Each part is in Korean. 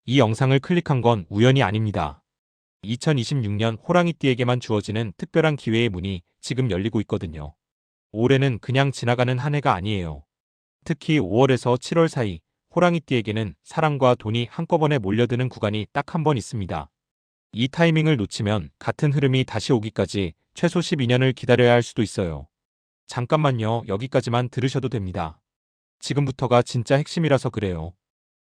이 영상을 클릭한 건 우연이 아닙니다. 2026년 호랑이띠에게만 주어지는 특별한 기회의 문이 지금 열리고 있거든요. 올해는 그냥 지나가는 한 해가 아니에요. 특히 5월에서 7월 사이 호랑이띠에게는 사랑과 돈이 한꺼번에 몰려드는 구간이 딱 한 번 있습니다. 이 타이밍을 놓치면 같은 흐름이 다시 오기까지 최소 12년을 기다려야 할 수도 있어요. 잠깐만요. 여기까지만 들으셔도 됩니다. 지금부터가 진짜 핵심이라서 그래요.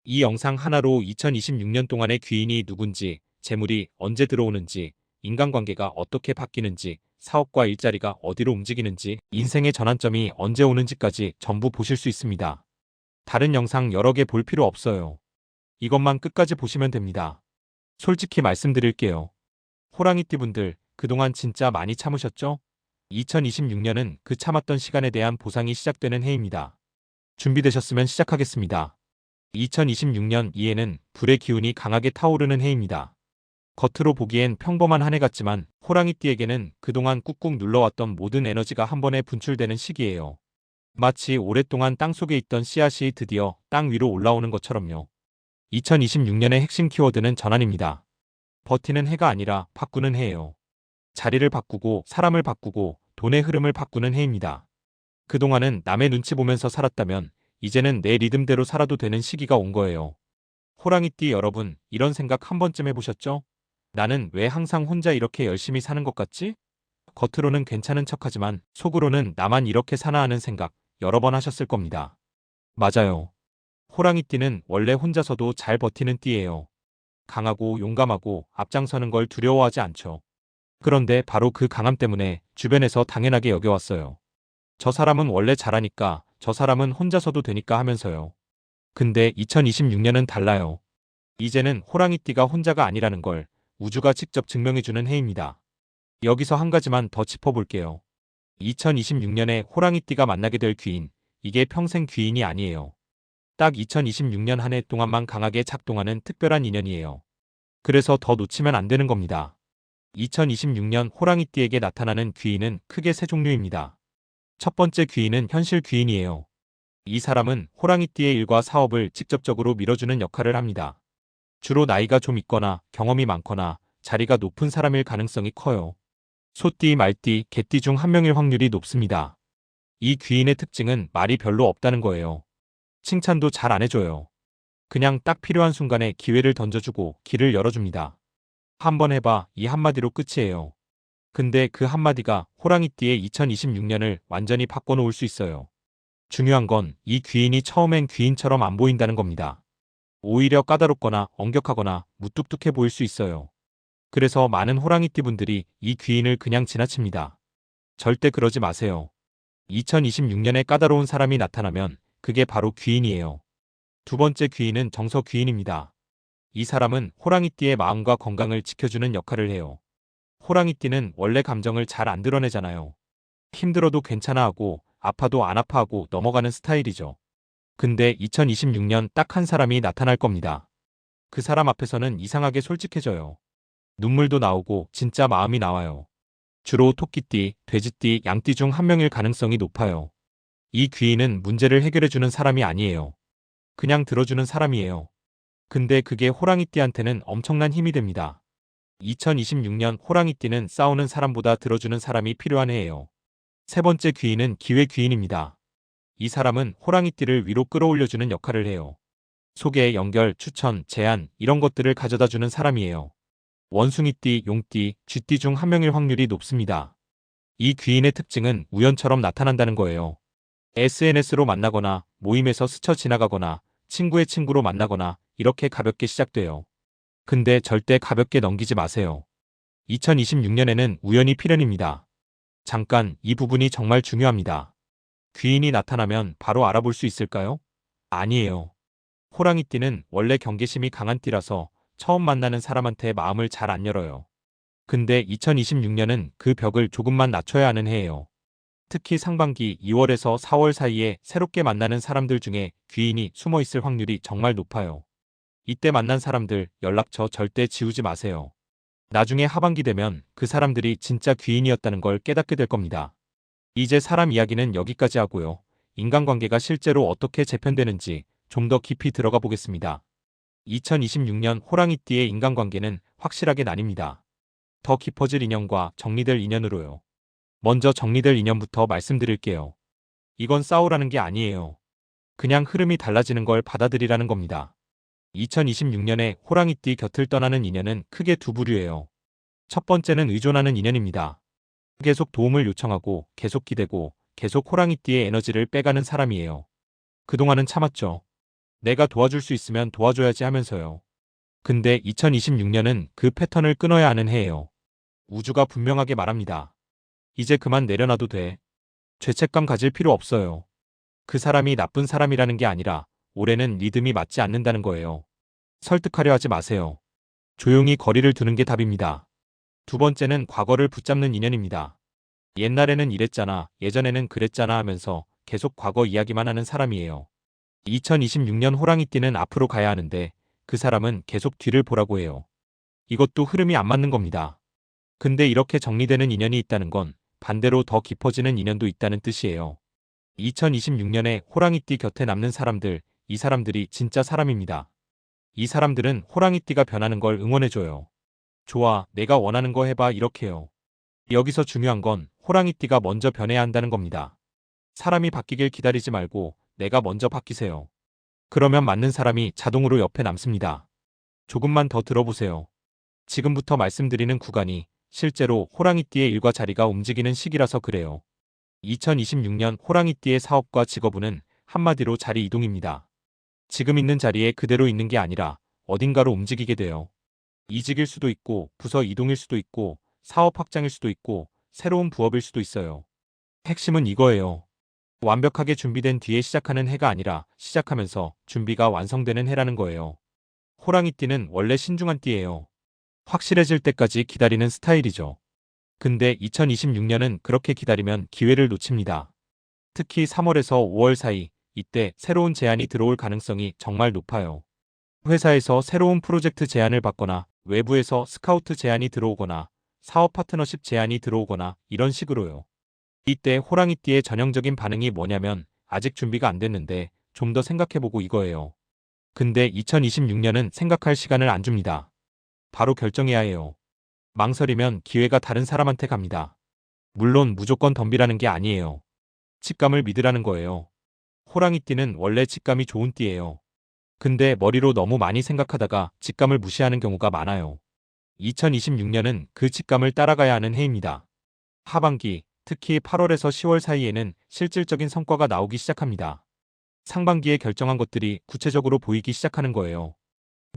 이 영상 하나로 2026년 동안의 귀인이 누군지, 재물이 언제 들어오는지, 인간관계가 어떻게 바뀌는지, 사업과 일자리가 어디로 움직이는지, 인생의 전환점이 언제 오는지까지 전부 보실 수 있습니다. 다른 영상 여러 개 볼 필요 없어요. 이것만 끝까지 보시면 됩니다. 솔직히 말씀드릴게요. 호랑이띠분들, 그동안 진짜 많이 참으셨죠? 2026년은 그 참았던 시간에 대한 보상이 시작되는 해입니다. 준비되셨으면 시작하겠습니다. 2026년 이해는 불의 기운이 강하게 타오르는 해입니다. 겉으로 보기엔 평범한 한 해 같지만 호랑이띠에게는 그동안 꾹꾹 눌러왔던 모든 에너지가 한 번에 분출되는 시기예요. 마치 오랫동안 땅속에 있던 씨앗이 드디어 땅 위로 올라오는 것처럼요. 2026년의 핵심 키워드는 전환입니다. 버티는 해가 아니라 바꾸는 해예요. 자리를 바꾸고 사람을 바꾸고 돈의 흐름을 바꾸는 해입니다. 그동안은 남의 눈치 보면서 살았다면 이제는 내 리듬대로 살아도 되는 시기가 온 거예요. 호랑이띠 여러분, 이런 생각 한 번쯤 해보셨죠? 나는 왜 항상 혼자 이렇게 열심히 사는 것 같지? 겉으로는 괜찮은 척하지만 속으로는 나만 이렇게 사나 하는 생각 여러 번 하셨을 겁니다. 맞아요. 호랑이띠는 원래 혼자서도 잘 버티는 띠예요. 강하고 용감하고 앞장서는 걸 두려워하지 않죠. 그런데 바로 그 강함 때문에 주변에서 당연하게 여겨왔어요. 저 사람은 원래 잘하니까, 저 사람은 혼자서도 되니까 하면서요. 근데 2026년은 달라요. 이제는 호랑이띠가 혼자가 아니라는 걸 우주가 직접 증명해주는 해입니다. 여기서 한 가지만 더 짚어볼게요. 2026년에 호랑이띠가 만나게 될 귀인, 이게 평생 귀인이 아니에요. 딱 2026년 한 해 동안만 강하게 작동하는 특별한 인연이에요. 그래서 더 놓치면 안 되는 겁니다. 2026년 호랑이띠에게 나타나는 귀인은 크게 세 종류입니다. 첫 번째 귀인은 현실 귀인이에요. 이 사람은 호랑이띠의 일과 사업을 직접적으로 밀어주는 역할을 합니다. 주로 나이가 좀 있거나 경험이 많거나 자리가 높은 사람일 가능성이 커요. 소띠, 말띠, 개띠 중 한 명일 확률이 높습니다. 이 귀인의 특징은 말이 별로 없다는 거예요. 칭찬도 잘 안 해줘요. 그냥 딱 필요한 순간에 기회를 던져주고 길을 열어줍니다. 한번 해봐, 이 한마디로 끝이에요. 근데 그 한마디가 호랑이띠의 2026년을 완전히 바꿔놓을 수 있어요. 중요한 건 이 귀인이 처음엔 귀인처럼 안 보인다는 겁니다. 오히려 까다롭거나 엄격하거나 무뚝뚝해 보일 수 있어요. 그래서 많은 호랑이띠 분들이 이 귀인을 그냥 지나칩니다. 절대 그러지 마세요. 2026년에 까다로운 사람이 나타나면 그게 바로 귀인이에요. 두 번째 귀인은 정서 귀인입니다. 이 사람은 호랑이띠의 마음과 건강을 지켜주는 역할을 해요. 호랑이띠는 원래 감정을 잘 안 드러내잖아요. 힘들어도 괜찮아 하고 아파도 안 아파하고 넘어가는 스타일이죠. 근데 2026년 딱 한 사람이 나타날 겁니다. 그 사람 앞에서는 이상하게 솔직해져요. 눈물도 나오고 진짜 마음이 나와요. 주로 토끼띠, 돼지띠, 양띠 중 한 명일 가능성이 높아요. 이 귀인은 문제를 해결해주는 사람이 아니에요. 그냥 들어주는 사람이에요. 근데 그게 호랑이띠한테는 엄청난 힘이 됩니다. 2026년 호랑이띠는 싸우는 사람보다 들어주는 사람이 필요한 해예요. 세 번째 귀인은 기회 귀인입니다. 이 사람은 호랑이띠를 위로 끌어올려주는 역할을 해요. 소개, 연결, 추천, 제안 이런 것들을 가져다주는 사람이에요. 원숭이띠, 용띠, 쥐띠 중 한 명일 확률이 높습니다. 이 귀인의 특징은 우연처럼 나타난다는 거예요. SNS로 만나거나 모임에서 스쳐 지나가거나 친구의 친구로 만나거나 이렇게 가볍게 시작돼요. 근데 절대 가볍게 넘기지 마세요. 2026년에는 우연이 필연입니다. 잠깐, 이 부분이 정말 중요합니다. 귀인이 나타나면 바로 알아볼 수 있을까요? 아니에요. 호랑이띠는 원래 경계심이 강한 띠라서 처음 만나는 사람한테 마음을 잘 안 열어요. 근데 2026년은 그 벽을 조금만 낮춰야 하는 해예요. 특히 상반기 2월에서 4월 사이에 새롭게 만나는 사람들 중에 귀인이 숨어 있을 확률이 정말 높아요. 이때 만난 사람들 연락처 절대 지우지 마세요. 나중에 하반기 되면 그 사람들이 진짜 귀인이었다는 걸 깨닫게 될 겁니다. 이제 사람 이야기는 여기까지 하고요. 인간관계가 실제로 어떻게 재편되는지 좀 더 깊이 들어가 보겠습니다. 2026년 호랑이띠의 인간관계는 확실하게 나뉩니다. 더 깊어질 인연과 정리될 인연으로요. 먼저 정리될 인연부터 말씀드릴게요. 이건 싸우라는 게 아니에요. 그냥 흐름이 달라지는 걸 받아들이라는 겁니다. 2026년에 호랑이띠 곁을 떠나는 인연은 크게 두 부류예요. 첫 번째는 의존하는 인연입니다. 계속 도움을 요청하고 계속 기대고 계속 호랑이띠의 에너지를 빼가는 사람이에요. 그동안은 참았죠. 내가 도와줄 수 있으면 도와줘야지 하면서요. 근데 2026년은 그 패턴을 끊어야 하는 해예요. 우주가 분명하게 말합니다. 이제 그만 내려놔도 돼. 죄책감 가질 필요 없어요. 그 사람이 나쁜 사람이라는 게 아니라 올해는 리듬이 맞지 않는다는 거예요. 설득하려 하지 마세요. 조용히 거리를 두는 게 답입니다. 두 번째는 과거를 붙잡는 인연입니다. 옛날에는 이랬잖아, 예전에는 그랬잖아 하면서 계속 과거 이야기만 하는 사람이에요. 2026년 호랑이띠는 앞으로 가야 하는데 그 사람은 계속 뒤를 보라고 해요. 이것도 흐름이 안 맞는 겁니다. 근데 이렇게 정리되는 인연이 있다는 건 반대로 더 깊어지는 인연도 있다는 뜻이에요. 2026년에 호랑이띠 곁에 남는 사람들, 이 사람들이 진짜 사람입니다. 이 사람들은 호랑이띠가 변하는 걸 응원해줘요. 좋아, 내가 원하는 거 해봐 이렇게요. 여기서 중요한 건 호랑이띠가 먼저 변해야 한다는 겁니다. 사람이 바뀌길 기다리지 말고 내가 먼저 바뀌세요. 그러면 맞는 사람이 자동으로 옆에 남습니다. 조금만 더 들어보세요. 지금부터 말씀드리는 구간이 실제로 호랑이띠의 일과 자리가 움직이는 시기라서 그래요. 2026년 호랑이띠의 사업과 직업운은 한마디로 자리 이동입니다. 지금 있는 자리에 그대로 있는 게 아니라 어딘가로 움직이게 돼요. 이직일 수도 있고 부서 이동일 수도 있고 사업 확장일 수도 있고 새로운 부업일 수도 있어요. 핵심은 이거예요. 완벽하게 준비된 뒤에 시작하는 해가 아니라 시작하면서 준비가 완성되는 해라는 거예요. 호랑이띠는 원래 신중한 띠예요. 확실해질 때까지 기다리는 스타일이죠. 근데 2026년은 그렇게 기다리면 기회를 놓칩니다. 특히 3월에서 5월 사이, 이때 새로운 제안이 들어올 가능성이 정말 높아요. 회사에서 새로운 프로젝트 제안을 받거나 외부에서 스카우트 제안이 들어오거나 사업 파트너십 제안이 들어오거나 이런 식으로요. 이때 호랑이띠의 전형적인 반응이 뭐냐면 아직 준비가 안 됐는데 좀 더 생각해보고 이거예요. 근데 2026년은 생각할 시간을 안 줍니다. 바로 결정해야 해요. 망설이면 기회가 다른 사람한테 갑니다. 물론 무조건 덤비라는 게 아니에요. 직감을 믿으라는 거예요. 호랑이띠는 원래 직감이 좋은 띠예요. 근데 머리로 너무 많이 생각하다가 직감을 무시하는 경우가 많아요. 2026년은 그 직감을 따라가야 하는 해입니다. 하반기, 특히 8월에서 10월 사이에는 실질적인 성과가 나오기 시작합니다. 상반기에 결정한 것들이 구체적으로 보이기 시작하는 거예요.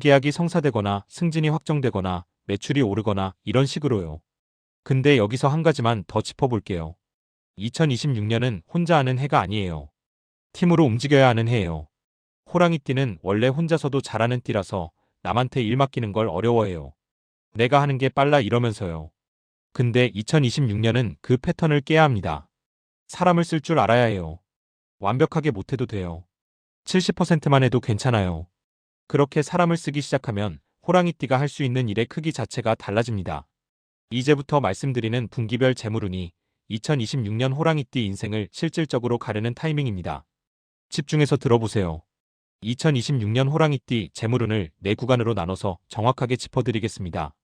계약이 성사되거나 승진이 확정되거나 매출이 오르거나 이런 식으로요. 근데 여기서 한 가지만 더 짚어볼게요. 2026년은 혼자 하는 해가 아니에요. 팀으로 움직여야 하는 해예요. 호랑이띠는 원래 혼자서도 잘하는 띠라서 남한테 일 맡기는 걸 어려워해요. 내가 하는 게 빨라 이러면서요. 근데 2026년은 그 패턴을 깨야 합니다. 사람을 쓸 줄 알아야 해요. 완벽하게 못해도 돼요. 70%만 해도 괜찮아요. 그렇게 사람을 쓰기 시작하면 호랑이띠가 할 수 있는 일의 크기 자체가 달라집니다. 이제부터 말씀드리는 분기별 재물운이 2026년 호랑이띠 인생을 실질적으로 가르는 타이밍입니다. 집중해서 들어보세요. 2026년 호랑이띠 재물운을 4구간으로 나눠서 정확하게 짚어드리겠습니다.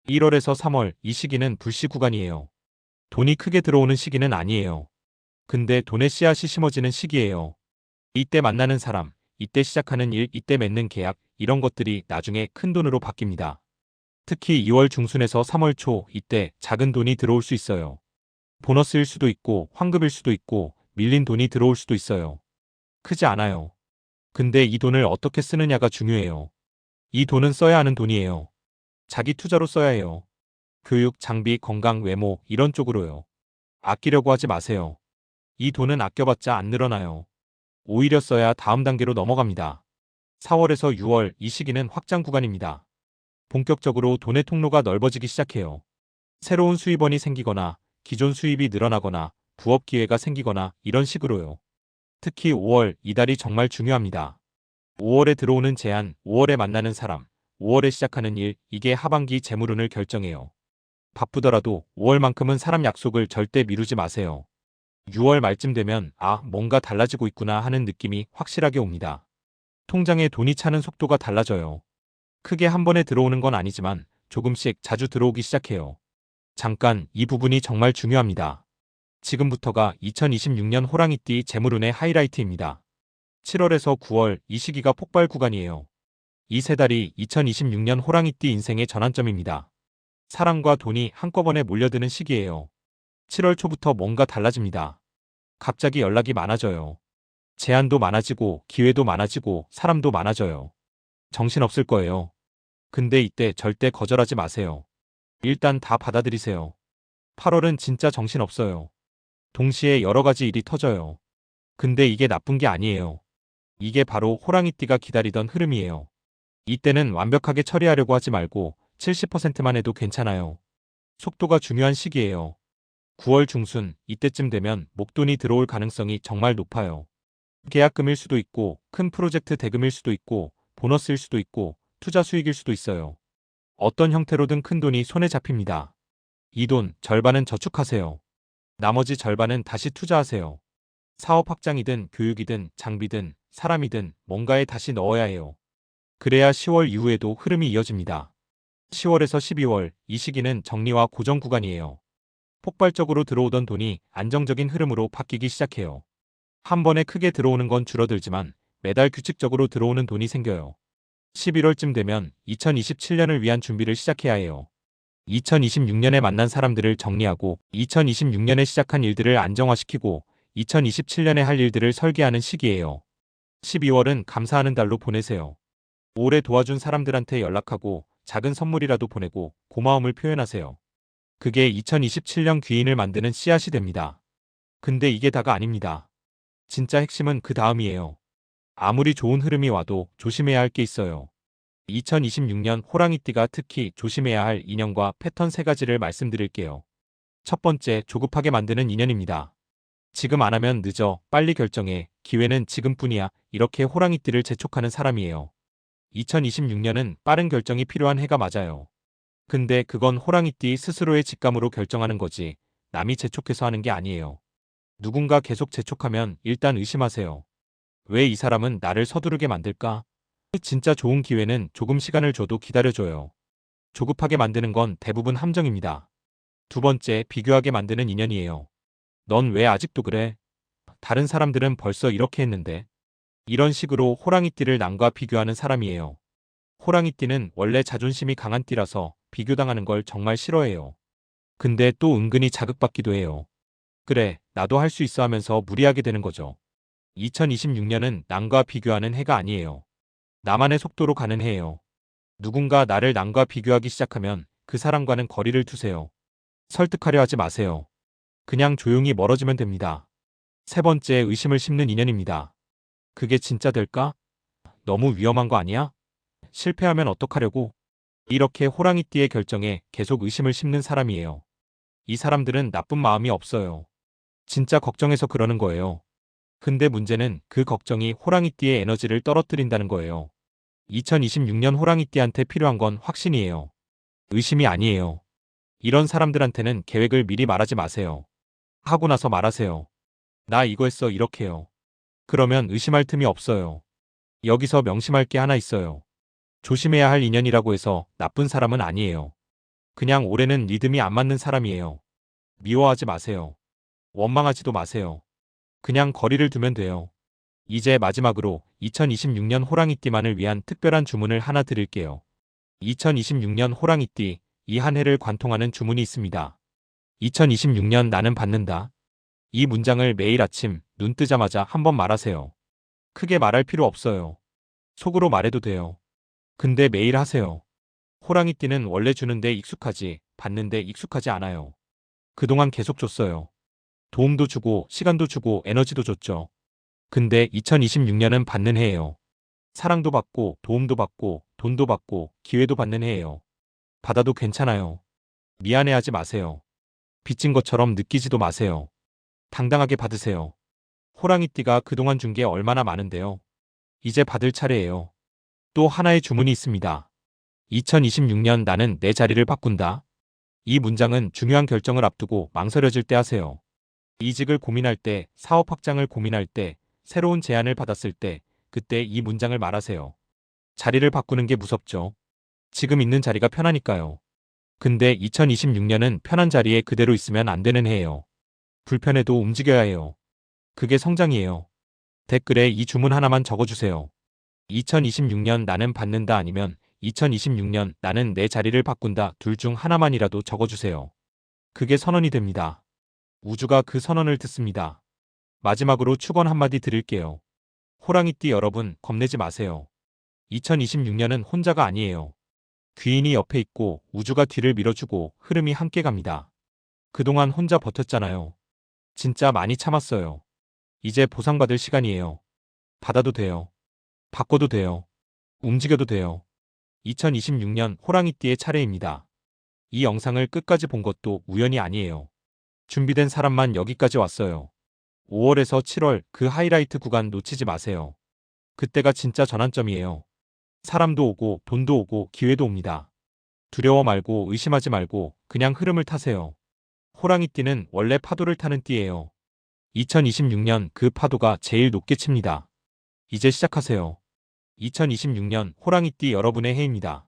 1월에서 3월 이 시기는 불씨 구간이에요. 돈이 크게 들어오는 시기는 아니에요. 근데 돈의 씨앗이 심어지는 시기예요. 이때 만나는 사람, 이때 시작하는 일, 이때 맺는 계약, 이런 것들이 나중에 큰 돈으로 바뀝니다. 특히 2월 중순에서 3월 초 이때 작은 돈이 들어올 수 있어요. 보너스일 수도 있고 환급일 수도 있고 밀린 돈이 들어올 수도 있어요. 크지 않아요. 근데 이 돈을 어떻게 쓰느냐가 중요해요. 이 돈은 써야 하는 돈이에요. 자기 투자로 써야 해요. 교육, 장비, 건강, 외모 이런 쪽으로요. 아끼려고 하지 마세요. 이 돈은 아껴봤자 안 늘어나요. 오히려 써야 다음 단계로 넘어갑니다. 4월에서 6월 이 시기는 확장 구간입니다. 본격적으로 돈의 통로가 넓어지기 시작해요. 새로운 수입원이 생기거나 기존 수입이 늘어나거나 부업 기회가 생기거나 이런 식으로요. 특히 5월 이달이 정말 중요합니다. 5월에 들어오는 제안, 5월에 만나는 사람, 5월에 시작하는 일, 이게 하반기 재물운을 결정해요. 바쁘더라도 5월만큼은 사람 약속을 절대 미루지 마세요. 6월 말쯤 되면 뭔가 달라지고 있구나 하는 느낌이 확실하게 옵니다. 통장에 돈이 차는 속도가 달라져요. 크게 한 번에 들어오는 건 아니지만 조금씩 자주 들어오기 시작해요. 잠깐, 이 부분이 정말 중요합니다. 지금부터가 2026년 호랑이띠 재물운의 하이라이트입니다. 7월에서 9월, 이 시기가 폭발 구간이에요. 이 세 달이 2026년 호랑이띠 인생의 전환점입니다. 사랑과 돈이 한꺼번에 몰려드는 시기예요. 7월 초부터 뭔가 달라집니다. 갑자기 연락이 많아져요. 제안도 많아지고 기회도 많아지고 사람도 많아져요. 정신없을 거예요. 근데 이때 절대 거절하지 마세요. 일단 다 받아들이세요. 8월은 진짜 정신없어요. 동시에 여러 가지 일이 터져요. 근데 이게 나쁜 게 아니에요. 이게 바로 호랑이띠가 기다리던 흐름이에요. 이때는 완벽하게 처리하려고 하지 말고 70%만 해도 괜찮아요. 속도가 중요한 시기예요. 9월 중순, 이때쯤 되면 목돈이 들어올 가능성이 정말 높아요. 계약금일 수도 있고, 큰 프로젝트 대금일 수도 있고, 보너스일 수도 있고, 투자 수익일 수도 있어요. 어떤 형태로든 큰 돈이 손에 잡힙니다. 이 돈 절반은 저축하세요. 나머지 절반은 다시 투자하세요. 사업 확장이든 교육이든 장비든 사람이든 뭔가에 다시 넣어야 해요. 그래야 10월 이후에도 흐름이 이어집니다. 10월에서 12월, 이 시기는 정리와 고정 구간이에요. 폭발적으로 들어오던 돈이 안정적인 흐름으로 바뀌기 시작해요. 한 번에 크게 들어오는 건 줄어들지만 매달 규칙적으로 들어오는 돈이 생겨요. 11월쯤 되면 2027년을 위한 준비를 시작해야 해요. 2026년에 만난 사람들을 정리하고 2026년에 시작한 일들을 안정화시키고 2027년에 할 일들을 설계하는 시기예요. 12월은 감사하는 달로 보내세요. 올해 도와준 사람들한테 연락하고 작은 선물이라도 보내고 고마움을 표현하세요. 그게 2027년 귀인을 만드는 씨앗이 됩니다. 근데 이게 다가 아닙니다. 진짜 핵심은 그 다음이에요. 아무리 좋은 흐름이 와도 조심해야 할 게 있어요. 2026년 호랑이띠가 특히 조심해야 할 인연과 패턴 세 가지를 말씀드릴게요. 첫 번째, 조급하게 만드는 인연입니다. 지금 안 하면 늦어, 빨리 결정해, 기회는 지금뿐이야, 이렇게 호랑이띠를 재촉하는 사람이에요. 2026년은 빠른 결정이 필요한 해가 맞아요. 근데 그건 호랑이띠 스스로의 직감으로 결정하는 거지, 남이 재촉해서 하는 게 아니에요. 누군가 계속 재촉하면 일단 의심하세요. 왜 이 사람은 나를 서두르게 만들까? 진짜 좋은 기회는 조금 시간을 줘도 기다려줘요. 조급하게 만드는 건 대부분 함정입니다. 두 번째, 비교하게 만드는 인연이에요. 넌 왜 아직도 그래? 다른 사람들은 벌써 이렇게 했는데. 이런 식으로 호랑이띠를 남과 비교하는 사람이에요. 호랑이띠는 원래 자존심이 강한 띠라서 비교당하는 걸 정말 싫어해요. 근데 또 은근히 자극받기도 해요. 그래, 나도 할 수 있어 하면서 무리하게 되는 거죠. 2026년은 남과 비교하는 해가 아니에요. 나만의 속도로 가는 해예요. 누군가 나를 남과 비교하기 시작하면 그 사람과는 거리를 두세요. 설득하려 하지 마세요. 그냥 조용히 멀어지면 됩니다. 세 번째, 의심을 심는 인연입니다. 그게 진짜 될까? 너무 위험한 거 아니야? 실패하면 어떡하려고? 이렇게 호랑이띠의 결정에 계속 의심을 심는 사람이에요. 이 사람들은 나쁜 마음이 없어요. 진짜 걱정해서 그러는 거예요. 근데 문제는 그 걱정이 호랑이띠의 에너지를 떨어뜨린다는 거예요. 2026년 호랑이띠한테 필요한 건 확신이에요. 의심이 아니에요. 이런 사람들한테는 계획을 미리 말하지 마세요. 하고 나서 말하세요. 나 이거 했어 이렇게요. 그러면 의심할 틈이 없어요. 여기서 명심할 게 하나 있어요. 조심해야 할 인연이라고 해서 나쁜 사람은 아니에요. 그냥 올해는 리듬이 안 맞는 사람이에요. 미워하지 마세요. 원망하지도 마세요. 그냥 거리를 두면 돼요. 이제 마지막으로 2026년 호랑이띠만을 위한 특별한 주문을 하나 드릴게요. 2026년 호랑이띠, 이 한 해를 관통하는 주문이 있습니다. 2026년 나는 받는다. 이 문장을 매일 아침 눈 뜨자마자 한번 말하세요. 크게 말할 필요 없어요. 속으로 말해도 돼요. 근데 매일 하세요. 호랑이띠는 원래 주는데 익숙하지, 받는데 익숙하지 않아요. 그동안 계속 줬어요. 도움도 주고, 시간도 주고, 에너지도 줬죠. 근데 2026년은 받는 해예요. 사랑도 받고, 도움도 받고, 돈도 받고, 기회도 받는 해예요. 받아도 괜찮아요. 미안해하지 마세요. 빚진 것처럼 느끼지도 마세요. 당당하게 받으세요. 호랑이띠가 그동안 준 게 얼마나 많은데요. 이제 받을 차례예요. 또 하나의 주문이 있습니다. 2026년 나는 내 자리를 바꾼다. 이 문장은 중요한 결정을 앞두고 망설여질 때 하세요. 이직을 고민할 때, 사업 확장을 고민할 때, 새로운 제안을 받았을 때, 그때 이 문장을 말하세요. 자리를 바꾸는 게 무섭죠. 지금 있는 자리가 편하니까요. 근데 2026년은 편한 자리에 그대로 있으면 안 되는 해예요. 불편해도 움직여야 해요. 그게 성장이에요. 댓글에 이 주문 하나만 적어주세요. 2026년 나는 받는다 아니면 2026년 나는 내 자리를 바꾼다 둘 중 하나만이라도 적어주세요. 그게 선언이 됩니다. 우주가 그 선언을 듣습니다. 마지막으로 축원 한마디 드릴게요. 호랑이띠 여러분 겁내지 마세요. 2026년은 혼자가 아니에요. 귀인이 옆에 있고 우주가 뒤를 밀어주고 흐름이 함께 갑니다. 그동안 혼자 버텼잖아요. 진짜 많이 참았어요. 이제 보상받을 시간이에요. 받아도 돼요. 바꿔도 돼요. 움직여도 돼요. 2026년 호랑이띠의 차례입니다. 이 영상을 끝까지 본 것도 우연이 아니에요. 준비된 사람만 여기까지 왔어요. 5월에서 7월 그 하이라이트 구간 놓치지 마세요. 그때가 진짜 전환점이에요. 사람도 오고 돈도 오고 기회도 옵니다. 두려워 말고 의심하지 말고 그냥 흐름을 타세요. 호랑이띠는 원래 파도를 타는 띠예요. 2026년 그 파도가 제일 높게 칩니다. 이제 시작하세요. 2026년 호랑이띠 여러분의 해입니다.